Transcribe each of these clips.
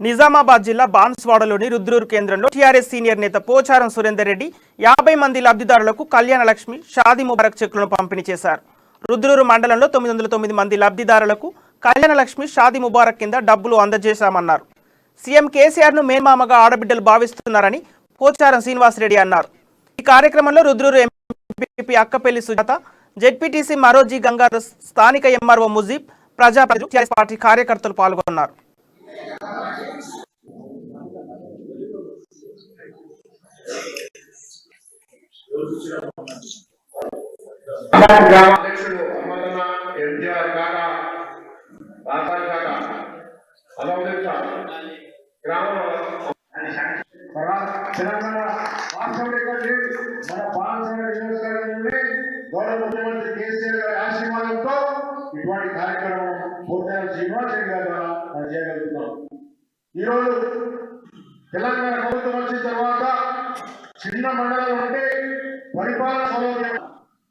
నిజామాబాద్ జిల్లా బాన్స్వాడలోని రుద్రూరు కేంద్రంలో TRS senior నేత పోచారం సురేందర్ రెడ్డి 50 మంది లబ్ధిదారులకు కళ్యాణ లక్ష్మి షాదీ ముబారక్ చెక్కులను పంపిణీ చేశారు. రుద్రూరు మండలంలో 909 మంది లబ్ధిదారులకు కళ్యాణ లక్ష్మి షాదీ ముబారక్ కింద డబ్బులు అందజేశామన్నారు. సీఎం కేసీఆర్ ను మేనమామగా ఆడబిడ్డలు భావిస్తున్నారని పోచారం శ్రీనివాసరెడ్డి అన్నారు. ఈ కార్యక్రమంలో రుద్రూరు ఎంపీ అక్కపల్లి సుజాత, జెడ్పీటీసీ మరోజీ గంగాధర్, స్థానిక ఎంఆర్ఓ ముజీబ్, ప్రజాప్రతినిధులు, టీఆర్ఎస్ పార్టీ కార్యకర్తలు పాల్గొన్నారు. తెలంగాణ రాష్ట్రంలో మన పాలన గౌరవ ముఖ్యమంత్రి కేసీఆర్ గారి ఆశీర్వాదంతో ఇటువంటి కార్యక్రమం పోచారం శ్రీనివాసరెడ్డి గారి ద్వారా మనం చేయగలుగుతున్నాం. ఈరోజు తెలంగాణ ప్రభుత్వం వచ్చిన తర్వాత చిన్న మండలం అంటే పరిపాలన సౌలభ్యం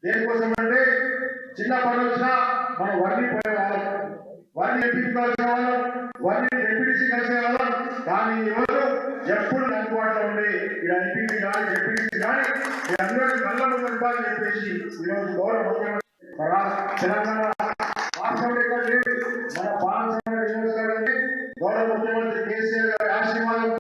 దేనికోసం అంటే చిన్న పని వచ్చినా మనం వన్నీ పోయేవాళ్ళం, వన్నీ ఎంపీసీ కలిసే వాళ్ళం, వన్నీ ఎంపీటీసీ కలిసే వాళ్ళం. కానీ ఈరోజు ఎప్పుడు అందుబాటులో ఉండే ఇక్కడ ఎంపీసీ కానీ ఎంపీటీసీ కానీ అందరికీ నల్ల ఉండాలని చెప్పేసి ఈరోజు గౌరవ ముఖ్యమంత్రి తెలంగాణ రాష్ట్రంలో